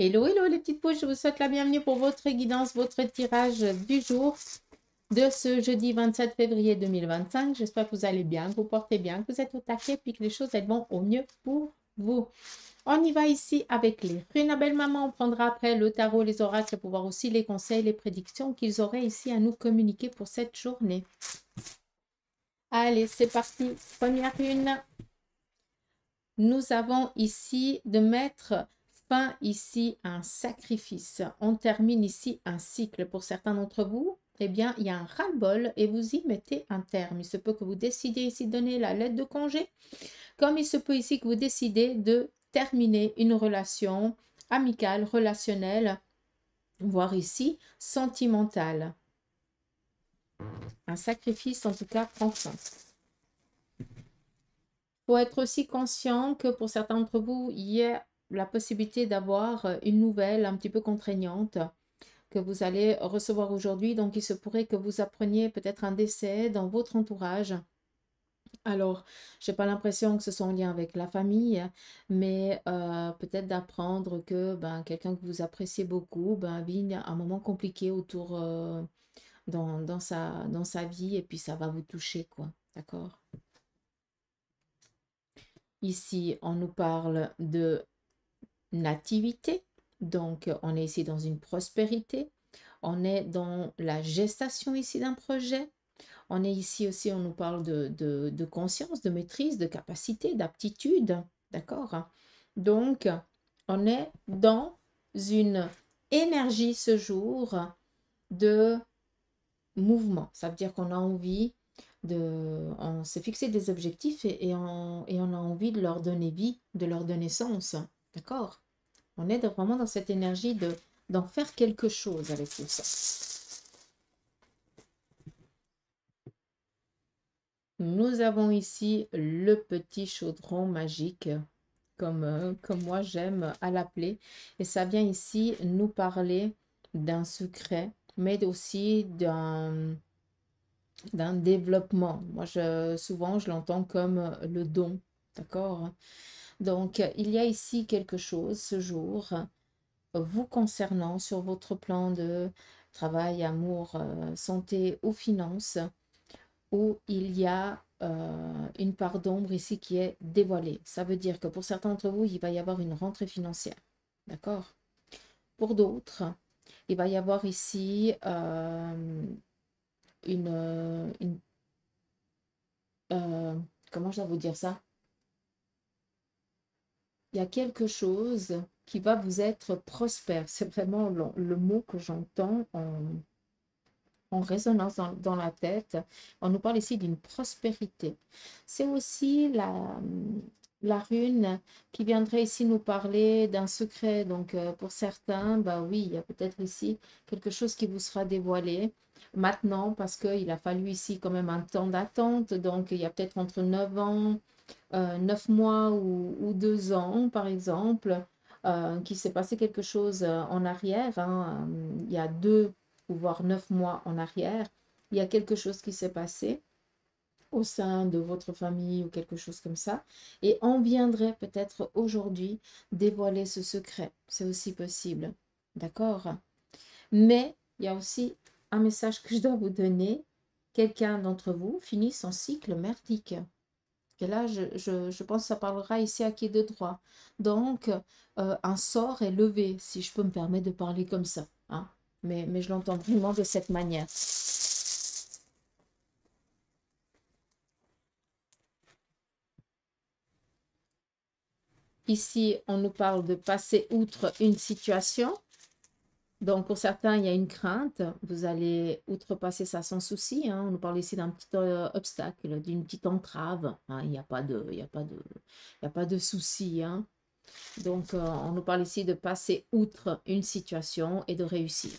Hello, hello les petites pouces, je vous souhaite la bienvenue pour votre guidance, votre tirage du jour de ce jeudi 27 février 2025. J'espère que vous allez bien, que vous portez bien, que vous êtes au taquet, puis que les choses elles vont au mieux pour vous. On y va ici avec les runes à belle maman. On prendra après le tarot, les oracles pour voir aussi les conseils, les prédictions qu'ils auraient ici à nous communiquer pour cette journée. Allez, c'est parti. Première rune. Nous avons ici de mettre fin ici à un sacrifice. On termine ici un cycle. Pour certains d'entre vous, eh bien, il y a un ras-le-bol et vous y mettez un terme. Il se peut que vous décidiez ici de donner la lettre de congé, comme il se peut ici que vous décidez de terminer une relation amicale, relationnelle, voire ici sentimentale. Un sacrifice, en tout cas, prend fin. Il faut être aussi conscient que pour certains d'entre vous, il y a la possibilité d'avoir une nouvelle un petit peu contraignante que vous allez recevoir aujourd'hui. Donc, il se pourrait que vous appreniez peut-être un décès dans votre entourage. Alors, je n'ai pas l'impression que ce soit en lien avec la famille, mais peut-être d'apprendre que quelqu'un que vous appréciez beaucoup vit un moment compliqué autour dans sa vie et puis ça va vous toucher, quoi. D'accord? Ici, on nous parle de nativité, donc on est ici dans une prospérité, on est dans la gestation ici d'un projet, on est ici aussi, on nous parle de conscience, de maîtrise, de capacité, d'aptitude, d'accord? Donc, on est dans une énergie ce jour de mouvement, ça veut dire qu'on a envie on s'est fixé des objectifs et on a envie de leur donner vie, de leur donner sens. D'accord? On est vraiment dans cette énergie d'en faire quelque chose avec tout ça. Nous avons ici le petit chaudron magique, comme moi j'aime à l'appeler. Et ça vient ici nous parler d'un secret, mais aussi d'un développement. Moi, souvent, je l'entends comme le don. D'accord? Donc, il y a ici quelque chose ce jour vous concernant sur votre plan de travail, amour, santé ou finances, où il y a une part d'ombre ici qui est dévoilée. Ça veut dire que pour certains d'entre vous, il va y avoir une rentrée financière. D'accord? Pour d'autres, il va y avoir ici comment je dois vous dire ça? Il y a quelque chose qui va vous être prospère. C'est vraiment le mot que j'entends en résonance dans la tête. On nous parle ici d'une prospérité. C'est aussi la rune qui viendrait ici nous parler d'un secret. Donc, pour certains, oui, il y a peut-être ici quelque chose qui vous sera dévoilé maintenant parce qu'il a fallu ici quand même un temps d'attente. Donc, il y a peut-être entre 9 ans, 9 mois ou 2 ans, par exemple, qu'il s'est passé quelque chose en arrière. Il y a 2 ou voire 9 mois en arrière, il y a quelque chose qui s'est passé au sein de votre famille ou quelque chose comme ça, et on viendrait peut-être aujourd'hui dévoiler ce secret. C'est aussi possible. D'accord? Mais il y a aussi un message que je dois vous donner. Quelqu'un d'entre vous finit son cycle merdique. Et là, je pense que ça parlera ici à qui est de droit. Donc, un sort est levé, si je peux me permettre de parler comme ça. Hein. Mais je l'entends vraiment de cette manière. Ici, on nous parle de passer outre une situation. Donc, pour certains, il y a une crainte. Vous allez outrepasser ça sans souci. Hein. On nous parle ici d'un petit obstacle, d'une petite entrave. Hein. Il n'y a pas de souci. Hein. Donc, on nous parle ici de passer outre une situation et de réussir.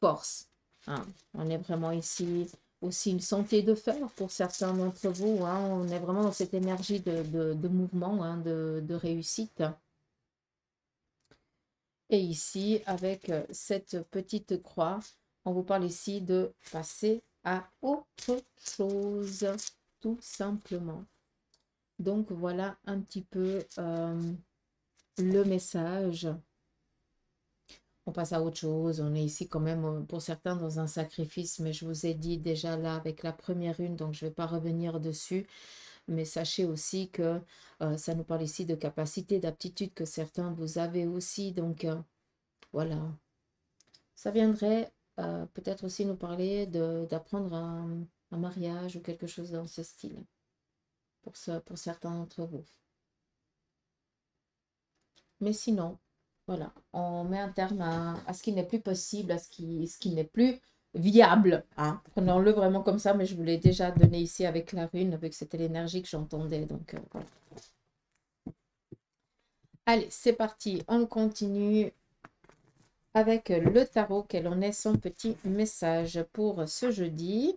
Force. Hein. On est vraiment ici aussi une santé de fer pour certains d'entre vous. Hein. On est vraiment dans cette énergie de mouvement, hein, de réussite. Et ici, avec cette petite croix, on vous parle ici de passer à autre chose, tout simplement. Donc, voilà un petit peu le message. On passe à autre chose. On est ici quand même, pour certains, dans un sacrifice. Mais je vous ai dit déjà là avec la première une, donc je ne vais pas revenir dessus. Mais sachez aussi que ça nous parle ici de capacité, d'aptitude que certains vous avez aussi. Donc voilà. Ça viendrait peut-être aussi nous parler d'apprendre un mariage ou quelque chose dans ce style. Pour certains d'entre vous. Mais sinon, voilà, on met un terme à ce qui n'est plus possible, à ce qui n'est plus viable. Hein. Prenons-le vraiment comme ça, mais je vous l'ai déjà donné ici avec la rune, avec c'était l'énergie que j'entendais. Donc, voilà. Allez, c'est parti. On continue avec le tarot. Quel en est son petit message pour ce jeudi?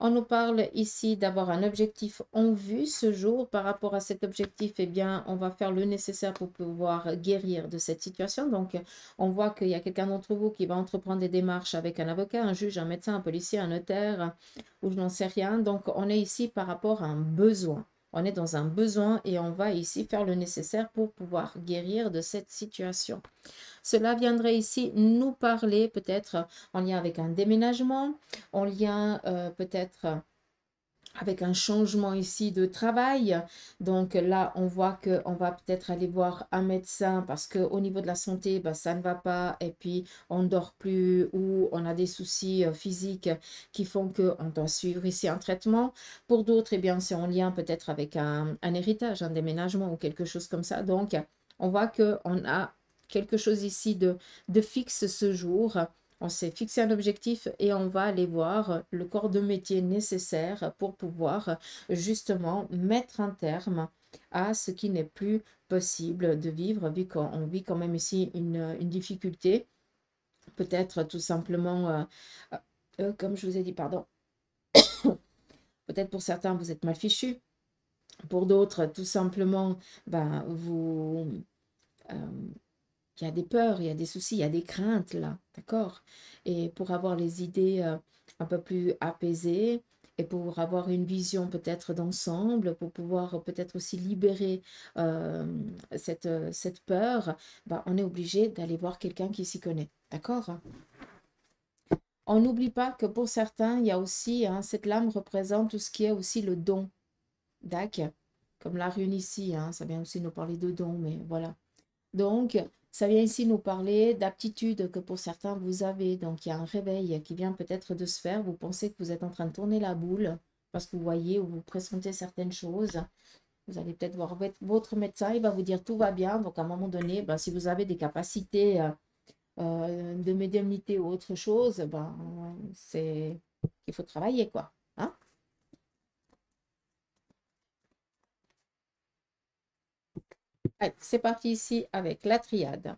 On nous parle ici d'avoir un objectif en vue ce jour. Par rapport à cet objectif, eh bien, on va faire le nécessaire pour pouvoir guérir de cette situation. Donc, on voit qu'il y a quelqu'un d'entre vous qui va entreprendre des démarches avec un avocat, un juge, un médecin, un policier, un notaire, ou je n'en sais rien. Donc, on est ici par rapport à un besoin. On est dans un besoin et on va ici faire le nécessaire pour pouvoir guérir de cette situation. Cela viendrait ici nous parler peut-être en lien avec un déménagement, en lien peut-être avec un changement ici de travail. Donc là, on voit qu'on va peut-être aller voir un médecin parce qu'au niveau de la santé, bah, ça ne va pas et puis on ne dort plus ou on a des soucis physiques qui font qu'on doit suivre ici un traitement. Pour d'autres, eh bien, c'est en lien peut-être avec un héritage, un déménagement ou quelque chose comme ça. Donc, on voit qu'on a quelque chose ici de fixe ce jour. On s'est fixé un objectif et on va aller voir le corps de métier nécessaire pour pouvoir justement mettre un terme à ce qui n'est plus possible de vivre, vu qu'on vit quand même ici une difficulté. Peut-être tout simplement, comme je vous ai dit, pardon, peut-être pour certains, vous êtes mal fichus. Pour d'autres, tout simplement, ben, euh, il y a des peurs, il y a des soucis, il y a des craintes là, d'accord? Et pour avoir les idées un peu plus apaisées et pour avoir une vision peut-être d'ensemble, pour pouvoir peut-être aussi libérer cette peur, bah, on est obligé d'aller voir quelqu'un qui s'y connaît, d'accord? On n'oublie pas que pour certains, il y a aussi, hein, cette lame représente tout ce qui est aussi le don, d'accord? Comme la rune ici, hein, ça vient aussi nous parler de don, mais voilà. Donc, ça vient ici nous parler d'aptitudes que pour certains vous avez. Donc, il y a un réveil qui vient peut-être de se faire. Vous pensez que vous êtes en train de tourner la boule parce que vous voyez ou vous pressentez certaines choses. Vous allez peut-être voir votre médecin, il va vous dire tout va bien. Donc, à un moment donné, ben, si vous avez des capacités de médiumnité ou autre chose, ben, c'est qu'il faut travailler, quoi. Hein? Allez, c'est parti ici avec la triade.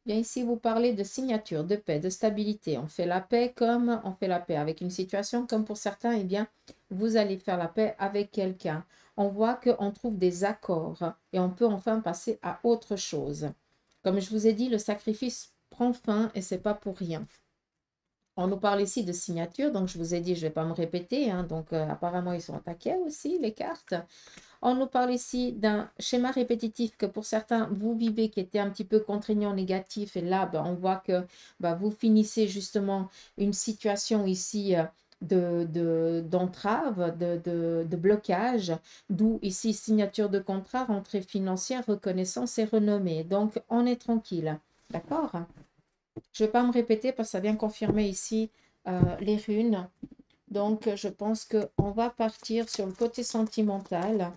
Bien ici, vous parlez de signature, de paix, de stabilité. On fait la paix comme on fait la paix avec une situation, comme pour certains, eh bien, vous allez faire la paix avec quelqu'un. On voit qu'on trouve des accords et on peut enfin passer à autre chose. Comme je vous ai dit, le sacrifice prend fin et c'est pas pour rien. On nous parle ici de signature, donc je vous ai dit, je ne vais pas me répéter, hein, donc apparemment ils sont attaqués aussi, les cartes. On nous parle ici d'un schéma répétitif que pour certains, vous vivez, qui était un petit peu contraignant, négatif. Et là, ben, on voit que vous finissez justement une situation ici d'entrave, de blocage, d'où ici signature de contrat, rentrée financière, reconnaissance et renommée. Donc, on est tranquille. D'accord? Je ne vais pas me répéter parce que ça vient confirmer ici les runes. Donc, je pense qu'on va partir sur le côté sentimental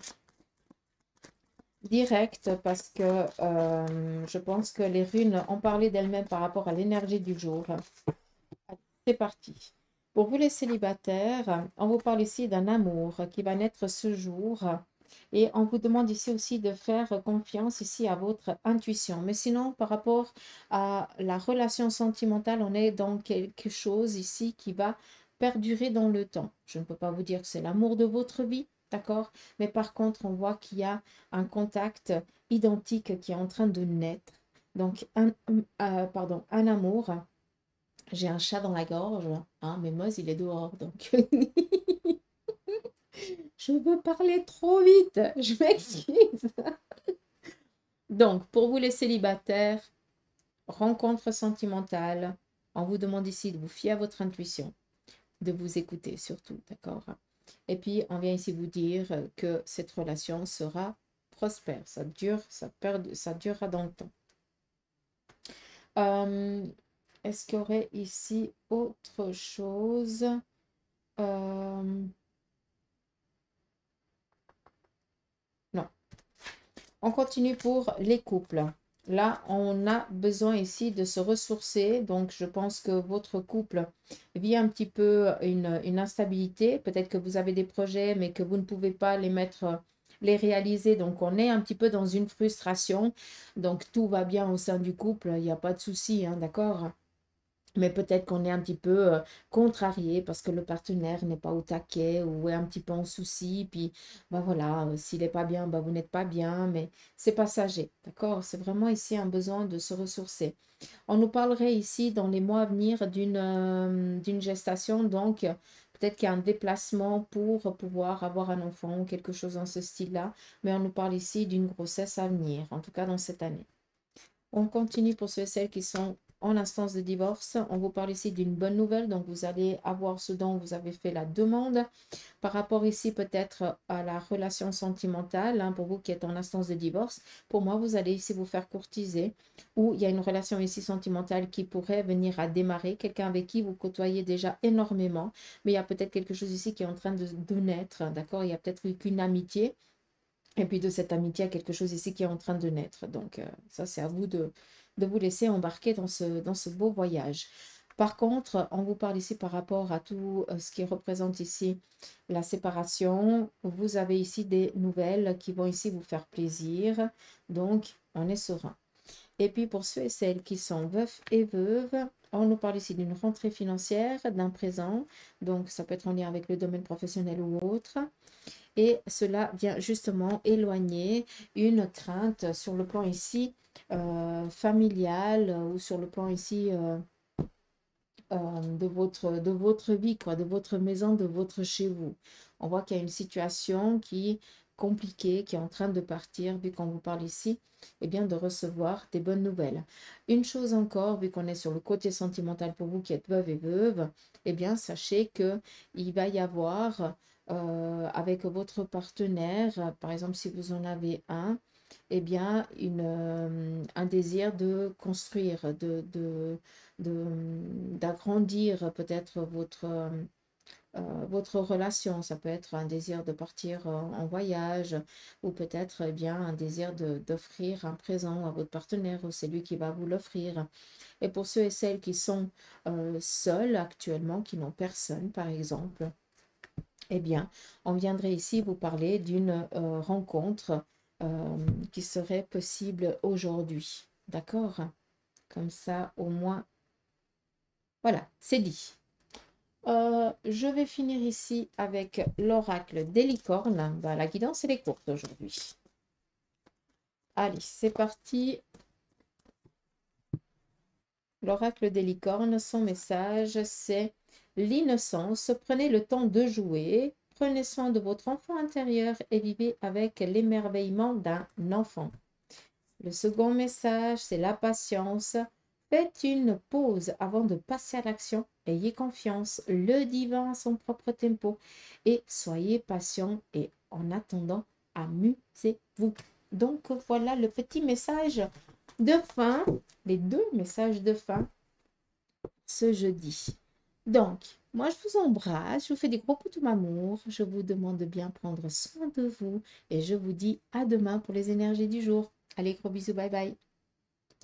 direct parce que je pense que les runes ont parlé d'elles-mêmes par rapport à l'énergie du jour. C'est parti. Pour vous les célibataires, on vous parle ici d'un amour qui va naître ce jour et on vous demande ici aussi de faire confiance ici à votre intuition. Mais sinon, par rapport à la relation sentimentale, on est dans quelque chose ici qui va perdurer dans le temps. Je ne peux pas vous dire que c'est l'amour de votre vie, d'accord? Mais par contre, on voit qu'il y a un contact identique qui est en train de naître. Donc, un amour. J'ai un chat dans la gorge, hein, mais Moz, il est dehors, donc je veux parler trop vite, je m'excuse. Donc, pour vous les célibataires, rencontre sentimentale, on vous demande ici de vous fier à votre intuition, de vous écouter surtout, d'accord? Et puis, on vient ici vous dire que cette relation sera prospère, ça durera dans le temps. Est-ce qu'il y aurait ici autre chose? Non. On continue pour les couples. Là, on a besoin ici de se ressourcer. Donc, je pense que votre couple vit un petit peu une instabilité. Peut-être que vous avez des projets, mais que vous ne pouvez pas les réaliser. Donc, on est un petit peu dans une frustration. Donc, tout va bien au sein du couple. Il n'y a pas de souci, hein, d'accord? Mais peut-être qu'on est un petit peu contrarié parce que le partenaire n'est pas au taquet ou est un petit peu en souci. Puis, bah voilà, s'il n'est pas bien, bah vous n'êtes pas bien, mais c'est passager, d'accord? C'est vraiment ici un besoin de se ressourcer. On nous parlerait ici dans les mois à venir d'une gestation, donc peut-être qu'il y a un déplacement pour pouvoir avoir un enfant, quelque chose dans ce style-là, mais on nous parle ici d'une grossesse à venir, en tout cas dans cette année. On continue pour ceux et celles qui sont en instance de divorce. On vous parle ici d'une bonne nouvelle, donc vous allez avoir ce dont vous avez fait la demande. Par rapport ici peut-être à la relation sentimentale, hein, pour vous qui êtes en instance de divorce, pour moi vous allez ici vous faire courtiser, ou il y a une relation ici sentimentale qui pourrait venir à démarrer, quelqu'un avec qui vous côtoyez déjà énormément, mais il y a peut-être quelque chose ici qui est en train de naître, d'accord? Il y a peut-être eu qu'une amitié. Et puis de cette amitié, il y a quelque chose ici qui est en train de naître. Donc ça, c'est à vous de vous laisser embarquer dans ce beau voyage. Par contre, on vous parle ici par rapport à tout ce qui représente ici la séparation. Vous avez ici des nouvelles qui vont ici vous faire plaisir. Donc, on est serein. Et puis pour ceux et celles qui sont veufs et veuves, on nous parle ici d'une rentrée financière, d'un présent. Donc, ça peut être en lien avec le domaine professionnel ou autre. Et cela vient justement éloigner une crainte sur le plan ici familial ou sur le plan ici de votre vie, quoi, de votre maison, de votre chez vous. On voit qu'il y a une situation qui est compliquée, qui est en train de partir, vu qu'on vous parle ici, eh bien, de recevoir des bonnes nouvelles. Une chose encore, vu qu'on est sur le côté sentimental pour vous qui êtes veuve et veuve, eh bien, sachez que il va y avoir avec votre partenaire, par exemple, si vous en avez un, eh bien, un désir de construire, d'agrandir peut-être votre relation. Ça peut être un désir de partir en voyage ou peut-être eh bien un désir d'offrir un présent à votre partenaire ou c'est lui qui va vous l'offrir. Et pour ceux et celles qui sont seuls actuellement, qui n'ont personne par exemple, eh bien, on viendrait ici vous parler d'une rencontre qui serait possible aujourd'hui. D'accord? Comme ça, au moins, voilà, c'est dit. Je vais finir ici avec l'oracle des licornes. Bah, la guidance, elle est courte aujourd'hui. Allez, c'est parti. L'oracle des licornes, son message, c'est l'innocence. Prenez le temps de jouer. Prenez soin de votre enfant intérieur et vivez avec l'émerveillement d'un enfant. Le second message, c'est la patience. Faites une pause avant de passer à l'action. Ayez confiance, le divin a son propre tempo. Et soyez patient et en attendant, amusez-vous. Donc voilà le petit message de fin, les deux messages de fin ce jeudi. Donc, moi je vous embrasse, je vous fais des gros poutous d'amour. Je vous demande de bien prendre soin de vous et je vous dis à demain pour les énergies du jour. Allez, gros bisous, bye bye.